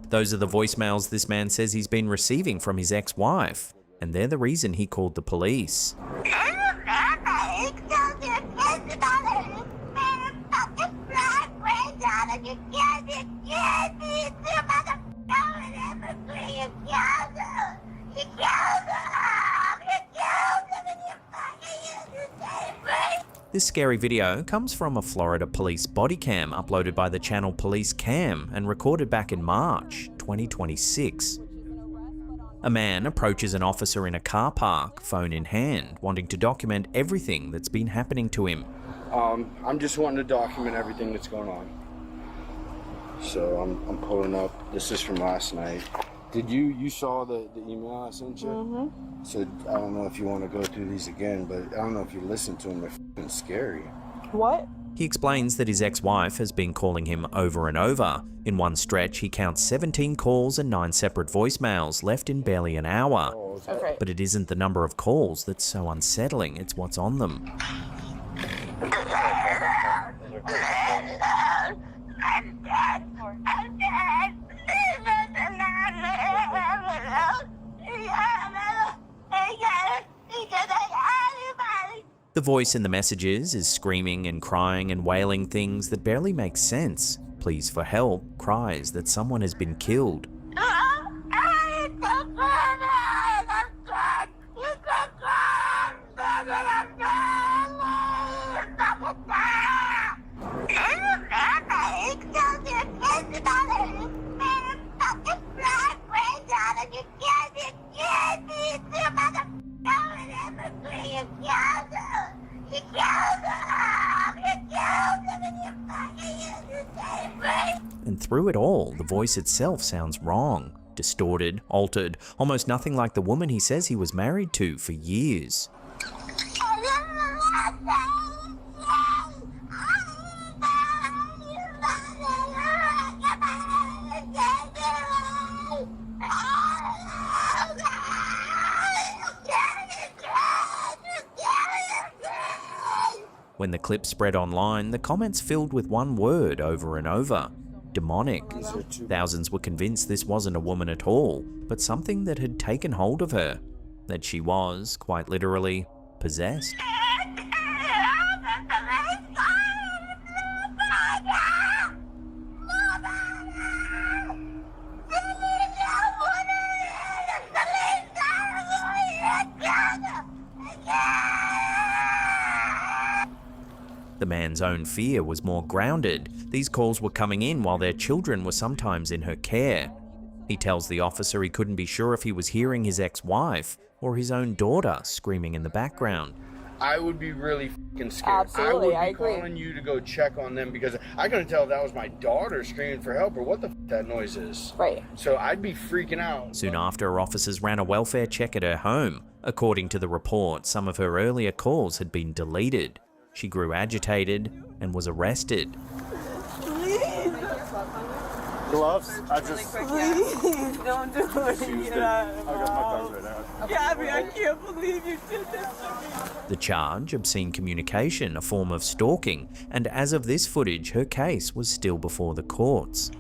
Those are the voicemails this man says he's been receiving from his ex-wife, and they're the reason he called the police. This scary video comes from a Florida police body cam uploaded by the channel Police Cam and recorded back in March 2026. A man approaches an officer in a car park, phone in hand, wanting to document everything that's been happening to him. I'm just wanting to document everything that's going on. So I'm pulling up. This is from last night. Did you saw the email I sent you? Mm-hmm. So I don't know if you want to go through these again, but I don't know if you listen to them. They're f***ing scary. What? He explains that his ex-wife has been calling him over and over. In one stretch, he counts 17 calls and 9 separate voicemails left in barely an hour. Oh, Okay. But it isn't the number of calls that's so unsettling, it's what's on them. The voice in the messages is screaming and crying and wailing things that barely make sense. Pleas for help, cries that someone has been killed. And through it all, the voice itself sounds wrong, distorted, altered, almost nothing like the woman he says he was married to for years. When the clip spread online, the comments filled with one word over and over: demonic. Thousands were convinced this wasn't a woman at all, but something that had taken hold of her, that she was, quite literally, possessed. The man's own fear was more grounded. These calls were coming in while their children were sometimes in her care. He tells the officer he couldn't be sure if he was hearing his ex-wife or his own daughter screaming in the background. I would be really f***ing scared. Absolutely, I would be agree. calling you to go check on them because I couldn't tell if that was my daughter screaming for help or what the f*** that noise is. Right. So I'd be freaking out. Soon after, officers ran a welfare check at her home. According to the report, some of her earlier calls had been deleted. She grew agitated and was arrested. Gloves? I just... Please don't do it. I got my dog right now. Gabby, I can't believe you did this to me. The charge, obscene communication, a form of stalking, and as of this footage, her case was still before the courts.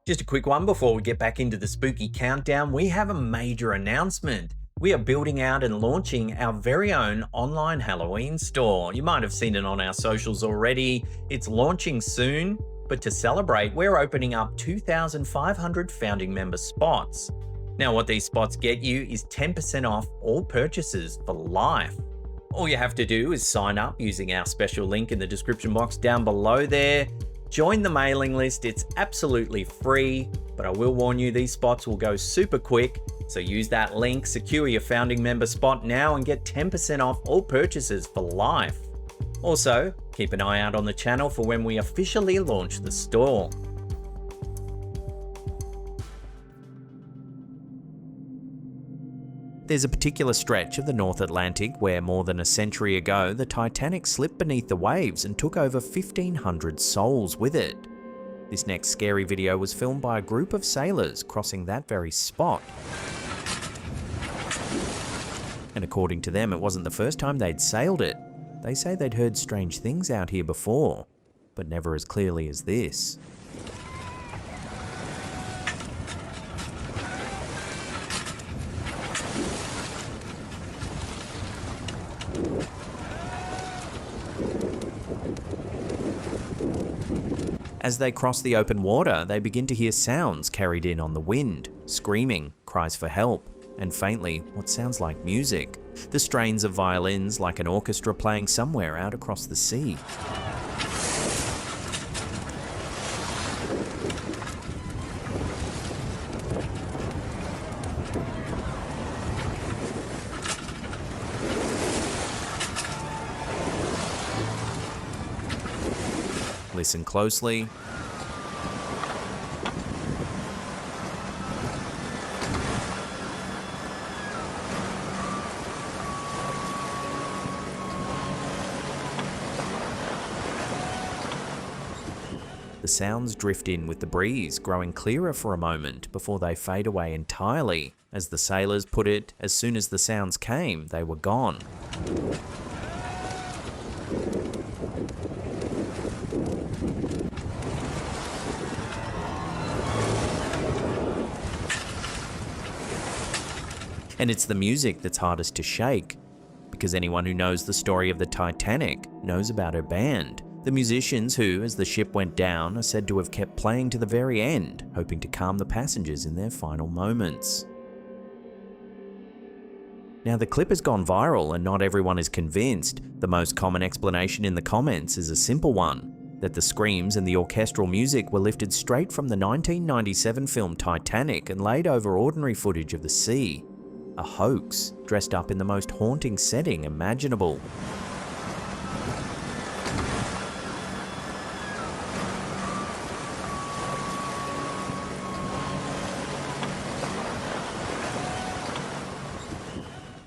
Just a quick one before we get back into the spooky countdown. We have a major announcement. We are building out and launching our very own online Halloween store. You might have seen it on our socials already. It's launching soon, but to celebrate, we're opening up 2,500 founding member spots. Now, what these spots get you is 10% off all purchases for life. All you have to do is sign up using our special link in the description box down below there. Join the mailing list, it's absolutely free, but I will warn you these spots will go super quick, so use that link, secure your founding member spot now and get 10% off all purchases for life. Also, keep an eye out on the channel for when we officially launch the store. There's a particular stretch of the North Atlantic where more than a century ago the Titanic slipped beneath the waves and took over 1,500 souls with it. This next scary video was filmed by a group of sailors crossing that very spot. And according to them, it wasn't the first time they'd sailed it. They say they'd heard strange things out here before, but never as clearly as this. As they cross the open water, they begin to hear sounds carried in on the wind, screaming, cries for help, and faintly, what sounds like music. The strains of violins like an orchestra playing somewhere out across the sea. Listen closely. The sounds drift in with the breeze, growing clearer for a moment before they fade away entirely. As the sailors put it, as soon as the sounds came, they were gone. And it's the music that's hardest to shake, because anyone who knows the story of the Titanic knows about her band. The musicians who, as the ship went down, are said to have kept playing to the very end, hoping to calm the passengers in their final moments. Now, the clip has gone viral and not everyone is convinced. The most common explanation in the comments is a simple one, that the screams and the orchestral music were lifted straight from the 1997 film Titanic and laid over ordinary footage of the sea. A hoax, dressed up in the most haunting setting imaginable.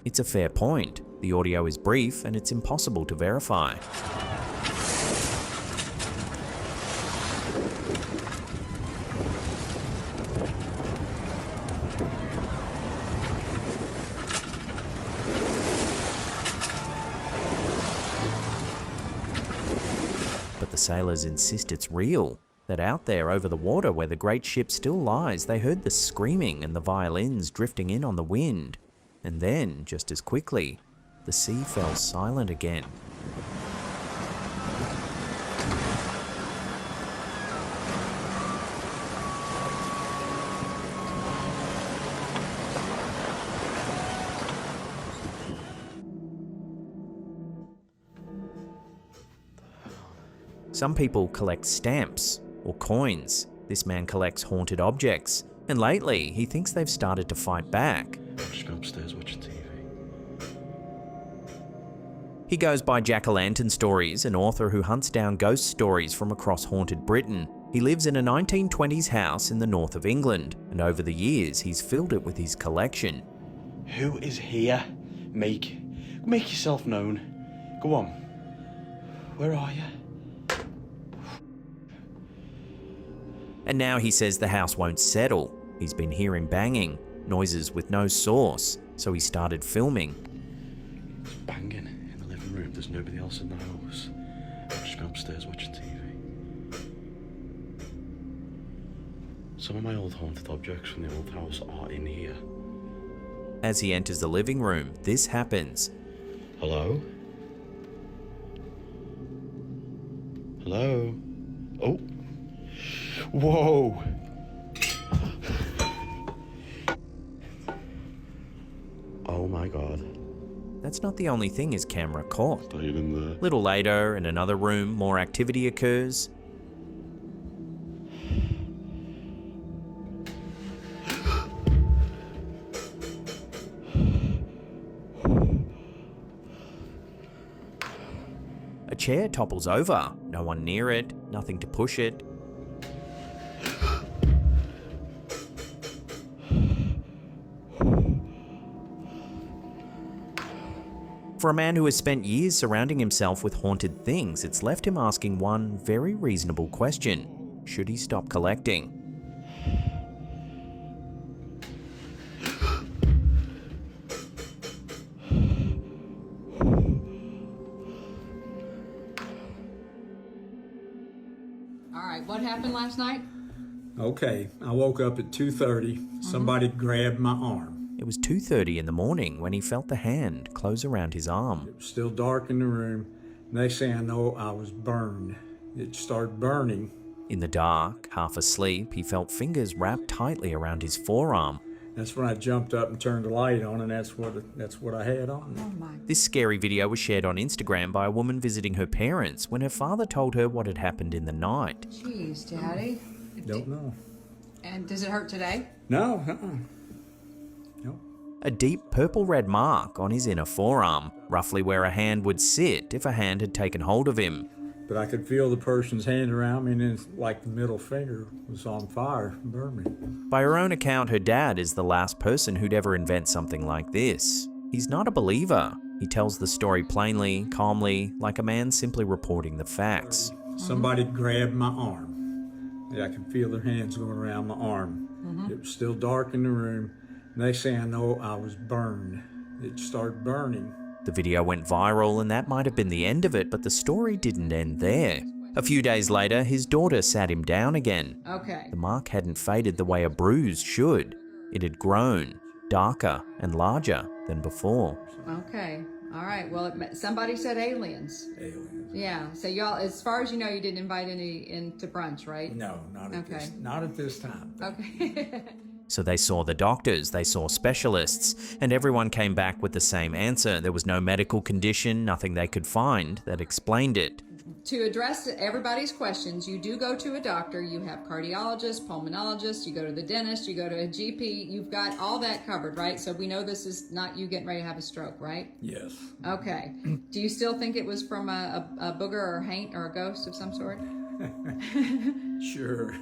It's a fair point. The audio is brief and it's impossible to verify. But the sailors insist it's real, that out there over the water where the great ship still lies, they heard the screaming and the violins drifting in on the wind. And then, just as quickly, the sea fell silent again. Some people collect stamps or coins. This man collects haunted objects, and lately he thinks they've started to fight back. I'm just going upstairs watching TV. He goes by Jack-o'-lantern Stories, an author who hunts down ghost stories from across haunted Britain. He lives in a 1920s house in the north of England, and over the years he's filled it with his collection. Who is here? Make yourself known. Go on. Where are you? And now he says the house won't settle. He's been hearing banging, noises with no source, so he started filming. It's banging in the living room. There's nobody else in the house. I'm just going upstairs watching TV. Some of my old haunted objects from the old house are in here. As he enters the living room, this happens. Hello? Hello? Oh. Whoa! Oh my god. That's not the only thing his camera caught. Staying in there. Little later, in another room, more activity occurs. A chair topples over. No one near it, nothing to push it. For a man who has spent years surrounding himself with haunted things, it's left him asking one very reasonable question. Should he stop collecting? All right, what happened last night? Okay, I woke up at 2:30. Somebody grabbed my arm. It was 2:30 in the morning when he felt the hand close around his arm. It was still dark in the room. Next thing I know, I was burned. It started burning. In the dark, half asleep, he felt fingers wrapped tightly around his forearm. That's when I jumped up and turned the light on, and that's what I had on. Oh my. This scary video was shared on Instagram by a woman visiting her parents when her father told her what had happened in the night. Jeez, Daddy. Don't know. And does it hurt today? No, Nope. A deep purple-red mark on his inner forearm, roughly where a hand would sit if a hand had taken hold of him. But I could feel the person's hand around me, and it's like the middle finger was on fire, burned me. By her own account, her dad is the last person who'd ever invent something like this. He's not a believer. He tells the story plainly, calmly, like a man simply reporting the facts. Somebody grabbed my arm. I could feel their hands going around my arm. It was still dark in the room. Next thing I know, I was burned. It started burning. The video went viral and that might have been the end of it, but the story didn't end there. A few days later, his daughter sat him down again. Okay. The mark hadn't faded the way a bruise should. It had grown, darker and larger than before. Okay. All right. Well, somebody said aliens. Aliens. Yeah. So y'all, as far as you know, you didn't invite any into brunch, right? No, not at Okay. not at this time. Okay. So they saw the doctors, they saw specialists, and everyone came back with the same answer. There was no medical condition, nothing they could find that explained it. To address everybody's questions, you do go to a doctor. You have cardiologists, pulmonologists, you go to the dentist, you go to a GP. You've got all that covered, right? So we know this is not you getting ready to have a stroke, right? Yes. Okay. Do you still think it was from a booger or a haint or a ghost of some sort? Sure.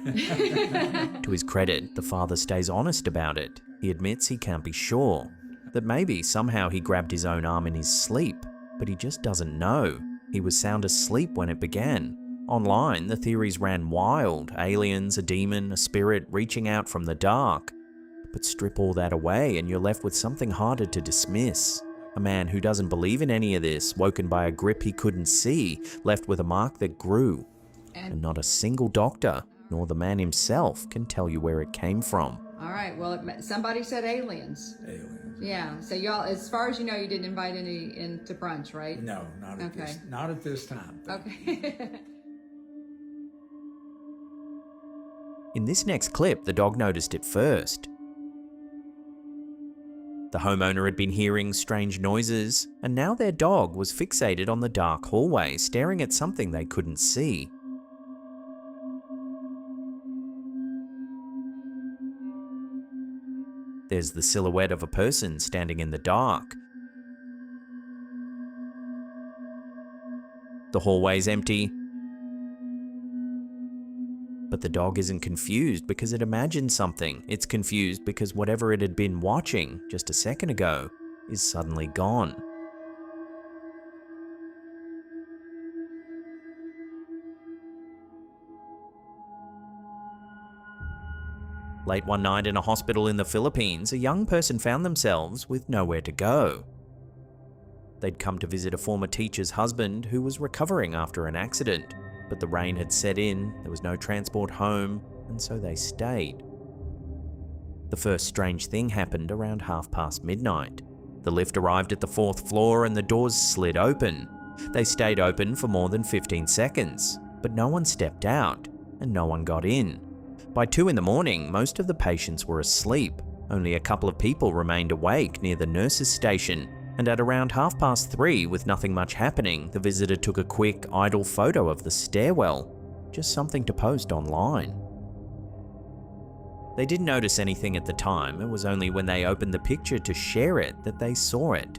To his credit, the father stays honest about it. He admits he can't be sure, that maybe somehow he grabbed his own arm in his sleep, but he just doesn't know. He was sound asleep when it began. Online, the theories ran wild: aliens, a demon, a spirit reaching out from the dark. But strip all that away and you're left with something harder to dismiss. A man who doesn't believe in any of this, woken by a grip he couldn't see, left with a mark that grew. And not a single doctor, nor the man himself, can tell you where it came from. All right. Well, somebody said aliens. Aliens. Yeah. So y'all, as far as you know, you didn't invite any into brunch, right? No, not at Okay. not at this time. Okay. In this next clip, the dog noticed it first. The homeowner had been hearing strange noises, and now their dog was fixated on the dark hallway, staring at something they couldn't see. There's the silhouette of a person standing in the dark. The hallway's empty, but the dog isn't confused because it imagined something. It's confused because whatever it had been watching just a second ago is suddenly gone. Late one night in a hospital in the Philippines, a young person found themselves with nowhere to go. They'd come to visit a former teacher's husband who was recovering after an accident, but the rain had set in, there was no transport home, and so they stayed. The first strange thing happened around midnight. The lift arrived at the 4th floor and the doors slid open. They stayed open for more than 15 seconds, but no one stepped out and no one got in. By 2 in the morning, most of the patients were asleep. Only a couple of people remained awake near the nurse's station, and at around 3:30, with nothing much happening, the visitor took a quick, idle photo of the stairwell, just something to post online. They didn't notice anything at the time. It was only when they opened the picture to share it that they saw it.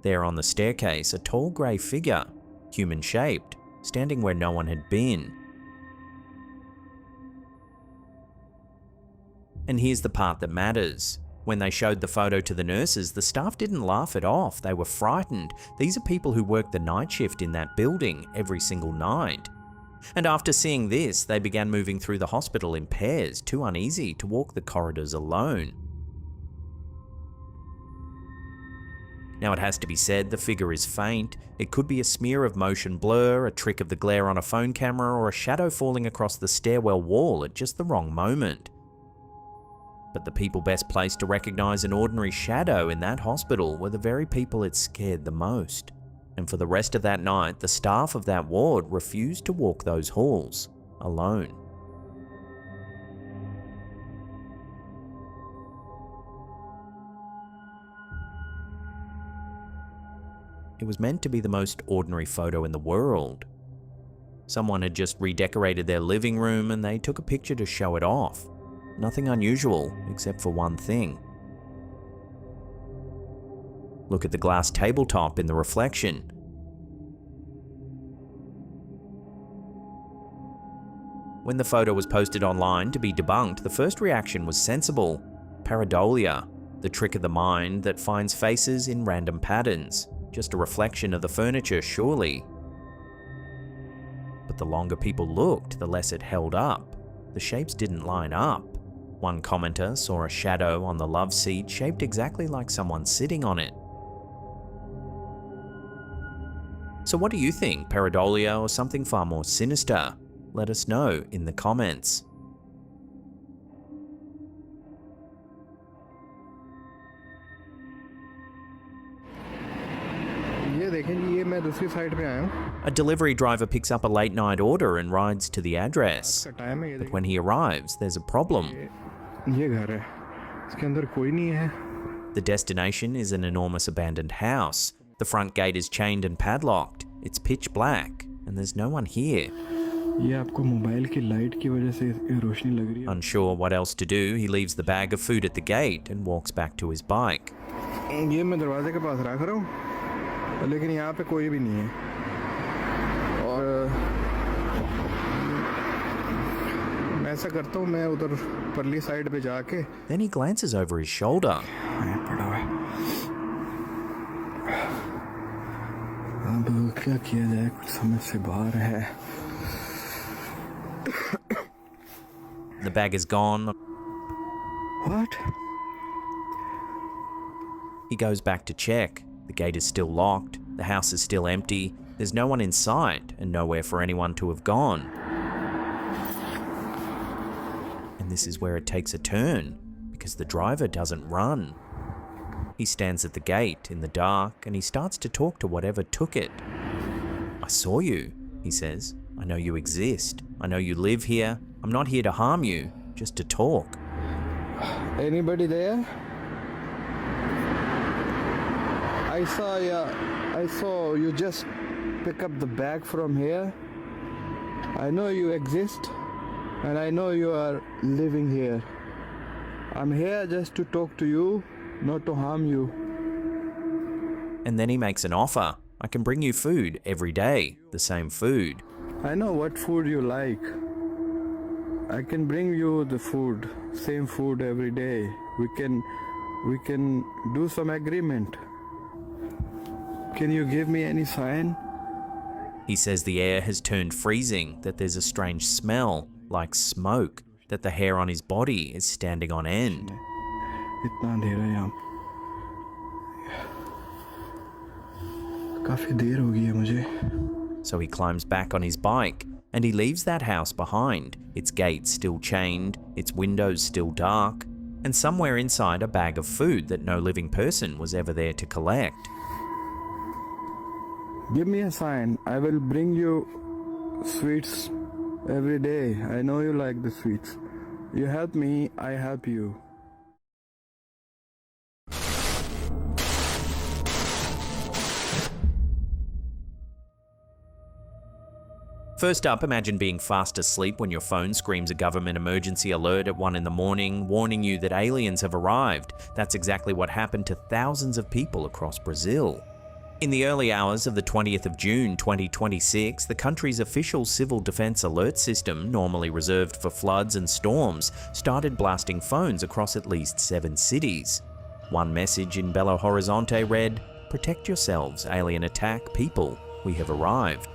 There on the staircase, a tall grey figure, human-shaped, standing where no one had been. And here's the part that matters. When they showed the photo to the nurses, the staff didn't laugh it off. They were frightened. These are people who work the night shift in that building every single night. And after seeing this, they began moving through the hospital in pairs, too uneasy to walk the corridors alone. Now it has to be said, the figure is faint. It could be a smear of motion blur, a trick of the glare on a phone camera, or a shadow falling across the stairwell wall at just the wrong moment. But the people best placed to recognise an ordinary shadow in that hospital were the very people it scared the most. And for the rest of that night, the staff of that ward refused to walk those halls alone. It was meant to be the most ordinary photo in the world. Someone had just redecorated their living room and they took a picture to show it off. Nothing unusual, except for one thing. Look at the glass tabletop in the reflection. When the photo was posted online to be debunked, the first reaction was sensible. Pareidolia, the trick of the mind that finds faces in random patterns. Just a reflection of the furniture, surely. But the longer people looked, the less it held up. The shapes didn't line up. One commenter saw a shadow on the love seat shaped exactly like someone sitting on it. So what do you think, pareidolia or something far more sinister? Let us know in the comments. A delivery driver picks up a late night order and rides to the address. But when he arrives, there's a problem. The destination is an enormous abandoned house. The front gate is chained and padlocked. It's pitch black, and there's no one here. Unsure what else to do, he leaves the bag of food at the gate and walks back to his bike. लेकिन यहाँ पे कोई भी नहीं है और मैं ऐसा करता हूँ मैं उधर परली साइड पे जाके Then he glances over his shoulder. अब क्या किया जाए कुछ समझ से बाहर है The bag is gone. What? He goes back to check. The gate is still locked, the house is still empty, there's no one in sight and nowhere for anyone to have gone. And this is where it takes a turn, because the driver doesn't run. He stands at the gate in the dark and he starts to talk to whatever took it. I saw you, he says. I know you exist. I know you live here. I'm not here to harm you, just to talk. Anybody there? I saw you just pick up the bag from here. I know you exist and I know you are living here. I'm here just to talk to you, not to harm you. And then he makes an offer. I can bring you food every day, the same food. I know what food you like. I can bring you the food, same food every day. We can do some agreement. Can you give me any sign? He says the air has turned freezing, that there's a strange smell, like smoke, that the hair on his body is standing on end. इतना अंधेरा है यहाँ काफी देर हो गई है मुझे. So he climbs back on his bike and he leaves that house behind, its gates still chained, its windows still dark, and somewhere inside a bag of food that no living person was ever there to collect. Give me a sign. I will bring you sweets every day. I know you like the sweets. You help me, I help you. First up, imagine being fast asleep when your phone screams a government emergency alert at 1 in the morning, warning you that aliens have arrived. That's exactly what happened to thousands of people across Brazil. In the early hours of the 20th of June 2026, the country's official civil defense alert system, normally reserved for floods and storms, started blasting phones across at least 7 cities. One message in Belo Horizonte read, "Protect yourselves, alien attack, people, we have arrived."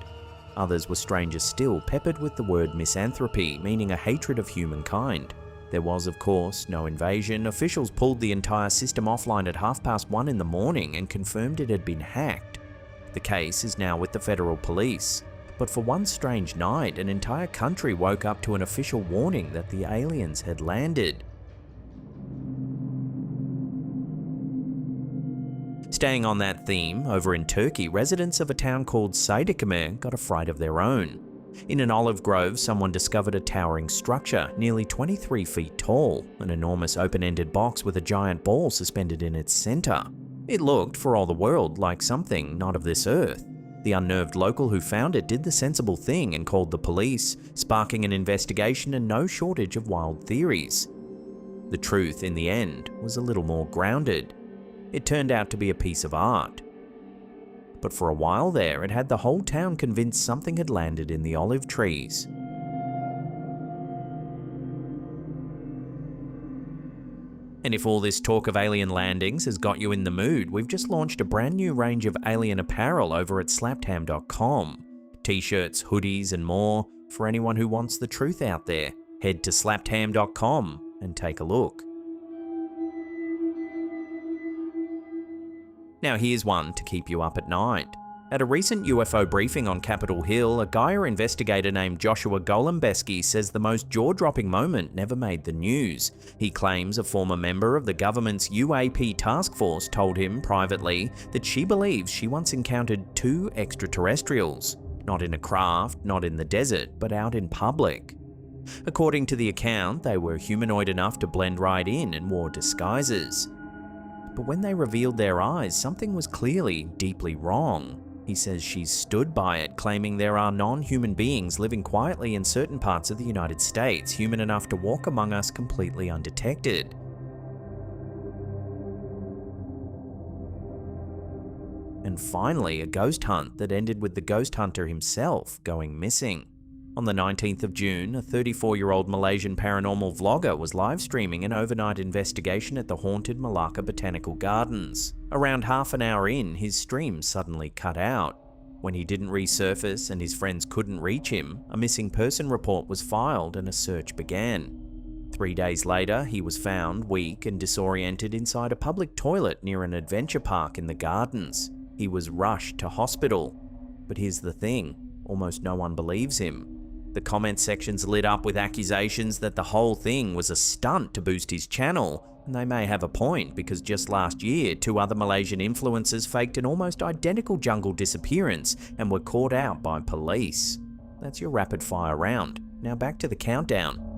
Others were stranger still, peppered with the word misanthropy, meaning a hatred of humankind. There was, of course, no invasion. Officials pulled the entire system offline at 1:30 in the morning and confirmed it had been hacked. The case is now with the federal police. But for one strange night, an entire country woke up to an official warning that the aliens had landed. Staying on that theme, over in Turkey, residents of a town called Saydikame got a fright of their own. In an olive grove, someone discovered a towering structure, nearly 23 feet tall, an enormous open-ended box with a giant ball suspended in its center. It looked, for all the world, like something not of this earth. The unnerved local who found it did the sensible thing and called the police, sparking an investigation and no shortage of wild theories. The truth, in the end, was a little more grounded. It turned out to be a piece of art. But for a while there, it had the whole town convinced something had landed in the olive trees. And if all this talk of alien landings has got you in the mood, we've just launched a brand new range of alien apparel over at slaptham.com. T-shirts, hoodies and more for anyone who wants the truth out there. Head to slaptham.com and take a look. Now here's one to keep you up at night. At a recent UFO briefing on Capitol Hill, a Gaia investigator named Joshua Golembeski says the most jaw-dropping moment never made the news. He claims a former member of the government's UAP task force told him privately that she believes she once encountered 2 extraterrestrials. Not in a craft, not in the desert, but out in public. According to the account, they were humanoid enough to blend right in and wore disguises. But when they revealed their eyes, something was clearly deeply wrong. He says she's stood by it, claiming there are non-human beings living quietly in certain parts of the United States, human enough to walk among us completely undetected. And finally, a ghost hunt that ended with the ghost hunter himself going missing. On the 19th of June, a 34-year-old Malaysian paranormal vlogger was live streaming an overnight investigation at the haunted Malacca Botanical Gardens. Around half an hour in, his stream suddenly cut out. When he didn't resurface and his friends couldn't reach him, a missing person report was filed and a search began. 3 days later, he was found weak and disoriented inside a public toilet near an adventure park in the gardens. He was rushed to hospital. But here's the thing, almost no one believes him. The comment sections lit up with accusations that the whole thing was a stunt to boost his channel, and they may have a point because just last year, 2 other Malaysian influencers faked an almost identical jungle disappearance and were caught out by police. That's your rapid fire round. Now back to the countdown.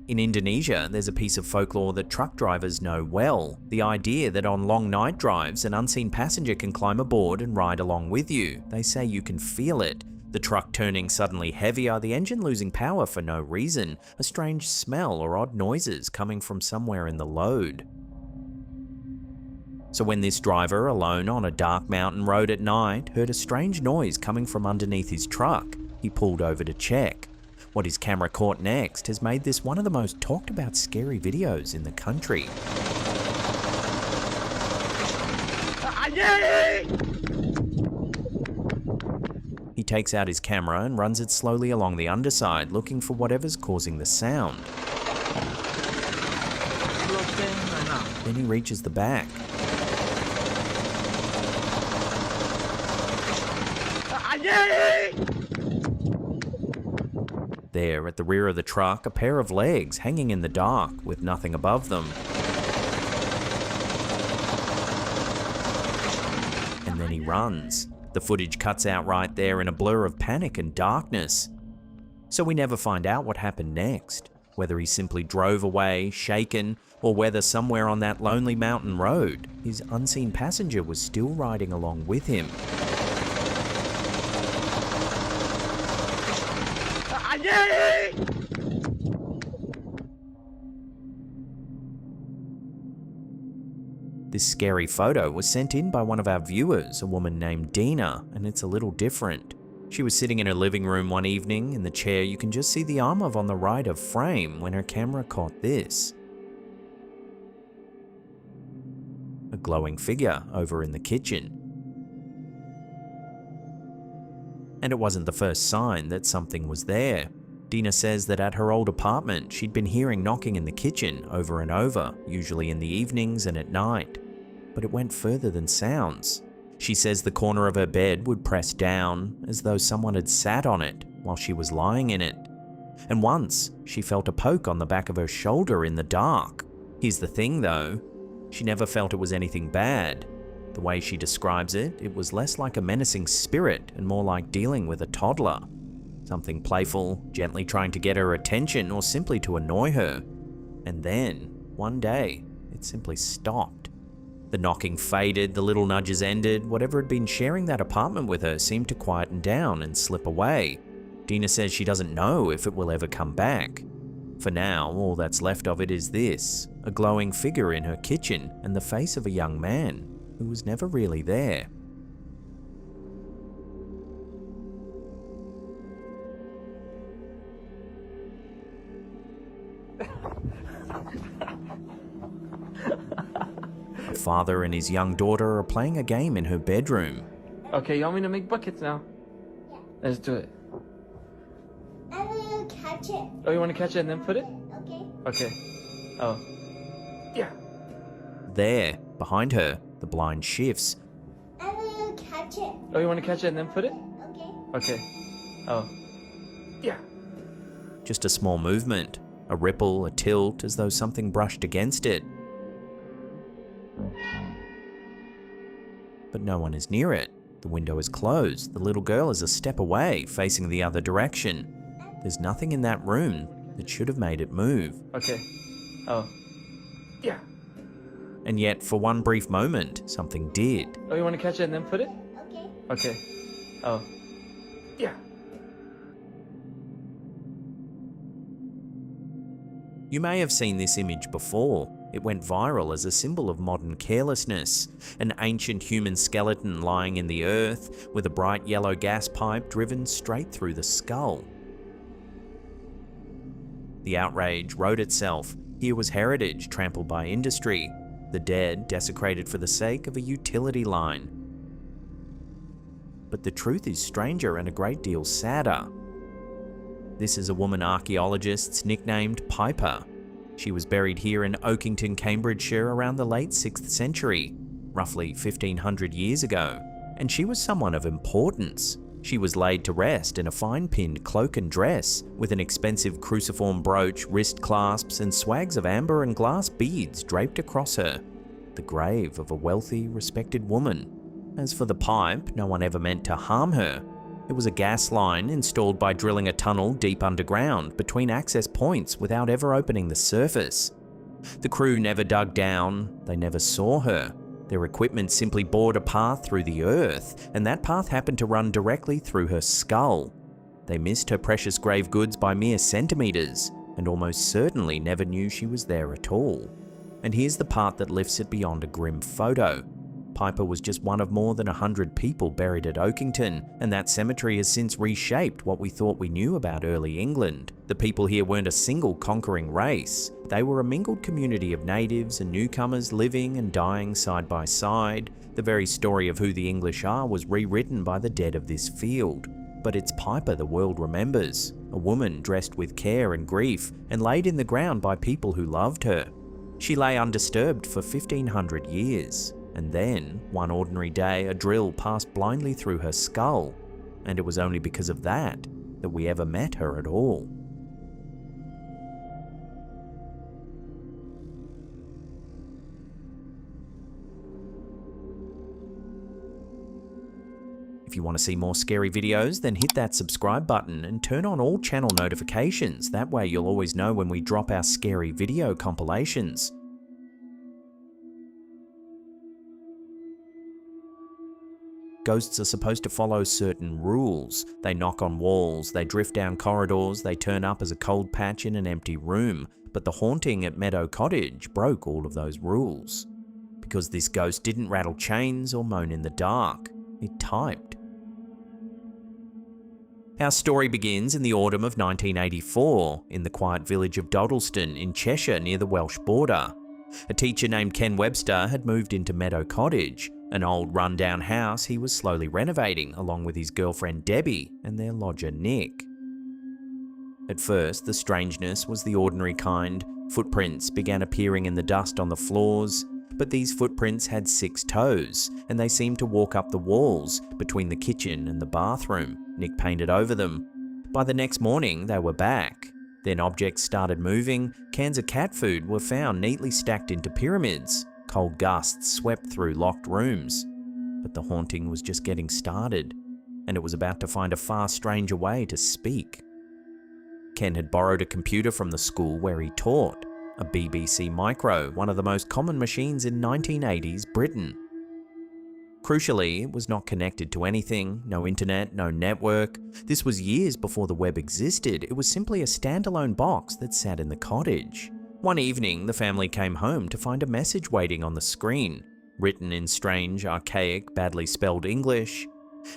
In Indonesia, there's a piece of folklore that truck drivers know well. The idea that on long night drives, an unseen passenger can climb aboard and ride along with you. They say you can feel it. The truck turning suddenly heavier, the engine losing power for no reason, a strange smell or odd noises coming from somewhere in the load. So when this driver, alone on a dark mountain road at night, heard a strange noise coming from underneath his truck, he pulled over to check. What his camera caught next has made this one of the most talked about scary videos in the country. He takes out his camera and runs it slowly along the underside, looking for whatever's causing the sound. Then he reaches the back. There, at the rear of the truck, a pair of legs hanging in the dark with nothing above them. And then he runs. The footage cuts out right there in a blur of panic and darkness. So we never find out what happened next, whether he simply drove away, shaken, or whether somewhere on that lonely mountain road, his unseen passenger was still riding along with him. This scary photo was sent in by one of our viewers, a woman named Dina, and it's a little different. She was sitting in her living room one evening. In the chair, you can just see the arm on the right of frame when her camera caught this. A glowing figure over in the kitchen. And it wasn't the first sign that something was there. Dina says that at her old apartment, she'd been hearing knocking in the kitchen over and over, usually in the evenings and at night. But it went further than sounds. She says the corner of her bed would press down, as though someone had sat on it while she was lying in it. And once, she felt a poke on the back of her shoulder in the dark. Here's the thing though, she never felt it was anything bad. The way she describes it, it was less like a menacing spirit and more like dealing with a toddler. Something playful, gently trying to get her attention or simply to annoy her. And then, one day, it simply stopped. The knocking faded, the little nudges ended, whatever had been sharing that apartment with her seemed to quieten down and slip away. Dina says she doesn't know if it will ever come back. For now, all that's left of it is this, a glowing figure in her kitchen and the face of a young man who was never really there. Her father and his young daughter are playing a game in her bedroom. Okay, you want me to make buckets now? Yeah. Let's do it. I will catch it. Oh, you want to catch it and then put it? Okay. Okay. Oh. Yeah. There, behind her, the blind shifts. I will catch it. Oh, you want to catch it and then put it? Okay. Okay. Oh. Yeah. Just a small movement, a ripple, a tilt, as though something brushed against it. But no one is near it. The window is closed. The little girl is a step away, facing the other direction. There's nothing in that room that should have made it move. Okay. Oh. Yeah. And yet, for one brief moment, something did. Oh, you want to catch it and then put it? Okay. Okay. Oh. Yeah. You may have seen this image before. It went viral as a symbol of modern carelessness. An ancient human skeleton lying in the earth with a bright yellow gas pipe driven straight through the skull. The outrage wrote itself. Here was heritage trampled by industry. The dead desecrated for the sake of a utility line. But the truth is stranger and a great deal sadder. This is a woman archaeologists nicknamed Piper. She was buried here in Oakington, Cambridgeshire around the late 6th century, roughly 1500 years ago, and she was someone of importance. She was laid to rest in a fine-pinned cloak and dress, with an expensive cruciform brooch, wrist clasps, and swags of amber and glass beads draped across her. The grave of a wealthy, respected woman. As for the pipe, no one ever meant to harm her. It was a gas line installed by drilling a tunnel deep underground between access points without ever opening the surface. The crew never dug down, they never saw her. Their equipment simply bored a path through the earth, and that path happened to run directly through her skull. They missed her precious grave goods by mere centimeters, and almost certainly never knew she was there at all. And here's the part that lifts it beyond a grim photo. Piper was just one of more than 100 people buried at Oakington, and that cemetery has since reshaped what we thought we knew about early England. The people here weren't a single conquering race. They were a mingled community of natives and newcomers living and dying side by side. The very story of who the English are was rewritten by the dead of this field. But it's Piper the world remembers, a woman dressed with care and grief and laid in the ground by people who loved her. She lay undisturbed for 1500 years. And then, one ordinary day, a drill passed blindly through her skull, and it was only because of that we ever met her at all. If you want to see more scary videos, then hit that subscribe button and turn on all channel notifications. That way you'll always know when we drop our scary video compilations. Ghosts are supposed to follow certain rules. They knock on walls, they drift down corridors, they turn up as a cold patch in an empty room. But the haunting at Meadow Cottage broke all of those rules. because this ghost didn't rattle chains or moan in the dark. It typed. Our story begins in the autumn of 1984 in the quiet village of Dodleston in Cheshire near the Welsh border. A teacher named Ken Webster had moved into Meadow Cottage, an old run-down house he was slowly renovating along with his girlfriend Debbie and their lodger Nick. At first, the strangeness was the ordinary kind. Footprints began appearing in the dust on the floors, but these footprints had 6 toes, and they seemed to walk up the walls between the kitchen and the bathroom. Nick painted over them. By the next morning, they were back. Then objects started moving. Cans of cat food were found neatly stacked into pyramids. Cold gusts swept through locked rooms. But the haunting was just getting started, and it was about to find a far stranger way to speak. Ken had borrowed a computer from the school where he taught, a BBC Micro, one of the most common machines in 1980s Britain. Crucially, it was not connected to anything, no internet, no network. This was years before the web existed. It was simply a standalone box that sat in the cottage. One evening, the family came home to find a message waiting on the screen, written in strange, archaic, badly spelled English,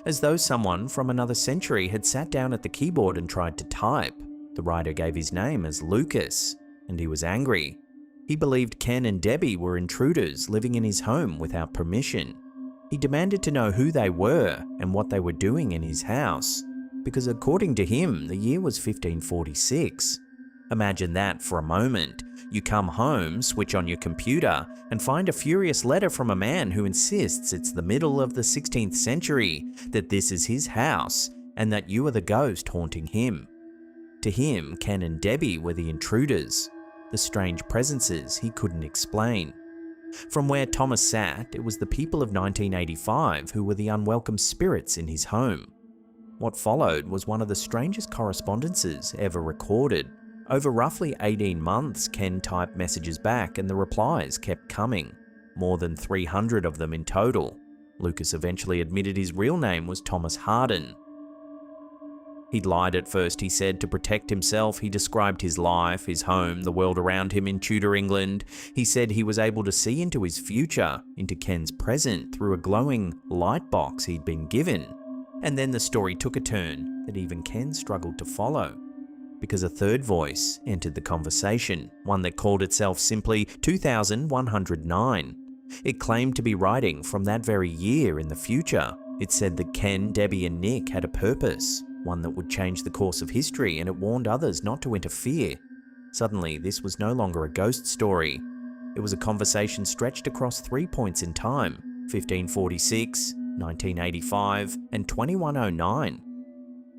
as though someone from another century had sat down at the keyboard and tried to type. The writer gave his name as Lucas, and he was angry. He believed Ken and Debbie were intruders living in his home without permission. He demanded to know who they were and what they were doing in his house, because according to him, the year was 1546. Imagine that for a moment. You come home, switch on your computer, and find a furious letter from a man who insists it's the middle of the 16th century, that this is his house, and that you are the ghost haunting him. To him, Ken and Debbie were the intruders, the strange presences he couldn't explain. From where Thomas sat, it was the people of 1985 who were the unwelcome spirits in his home. What followed was one of the strangest correspondences ever recorded. Over roughly 18 months, Ken typed messages back and the replies kept coming. More than 300 of them in total. Lucas eventually admitted his real name was Thomas Harden. He'd lied at first, he said, to protect himself. He described his life, his home, the world around him in Tudor England. He said he was able to see into his future, into Ken's present, through a glowing light box he'd been given. And then the story took a turn that even Ken struggled to follow, because a third voice entered the conversation, one that called itself simply 2109. It claimed to be writing from that very year in the future. It said that Ken, Debbie and Nick had a purpose, one that would change the course of history, and it warned others not to interfere. Suddenly, this was no longer a ghost story. It was a conversation stretched across 3 points in time: 1546, 1985, and 2109.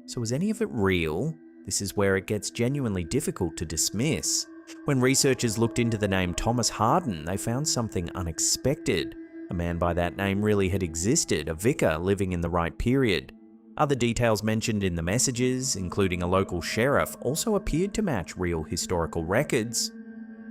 So was any of it real? This is where it gets genuinely difficult to dismiss. When researchers looked into the name Thomas Harden, they found something unexpected. A man by that name really had existed, a vicar living in the right period. Other details mentioned in the messages, including a local sheriff, also appeared to match real historical records.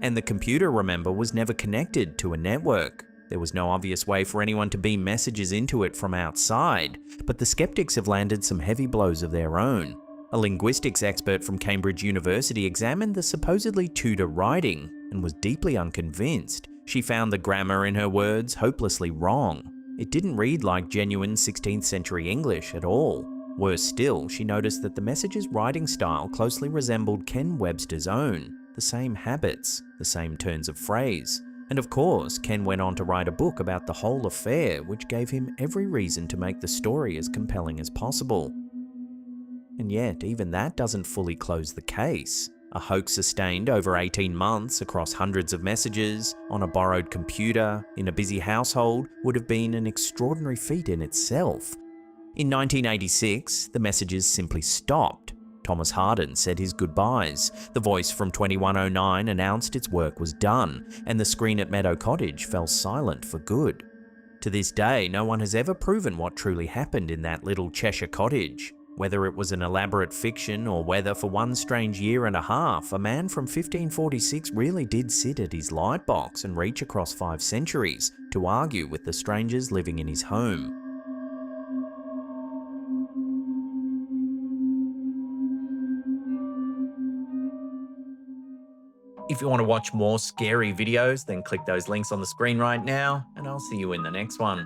And the computer, remember, was never connected to a network. There was no obvious way for anyone to beam messages into it from outside, but the skeptics have landed some heavy blows of their own. A linguistics expert from Cambridge University examined the supposedly Tudor writing and was deeply unconvinced. She found the grammar in her words hopelessly wrong. It didn't read like genuine 16th century English at all. Worse still, she noticed that the message's writing style closely resembled Ken Webster's own, the same habits, the same turns of phrase. And of course, Ken went on to write a book about the whole affair, which gave him every reason to make the story as compelling as possible. And yet, even that doesn't fully close the case. A hoax sustained over 18 months across hundreds of messages, on a borrowed computer, in a busy household, would have been an extraordinary feat in itself. In 1986, the messages simply stopped. Thomas Harden said his goodbyes. The voice from 2109 announced its work was done, and the screen at Meadow Cottage fell silent for good. To this day, no one has ever proven what truly happened in that little Cheshire cottage. Whether it was an elaborate fiction or whether for one strange year and a half, a man from 1546 really did sit at his light box and reach across 5 centuries to argue with the strangers living in his home. If you want to watch more scary videos, then click those links on the screen right now, and I'll see you in the next one.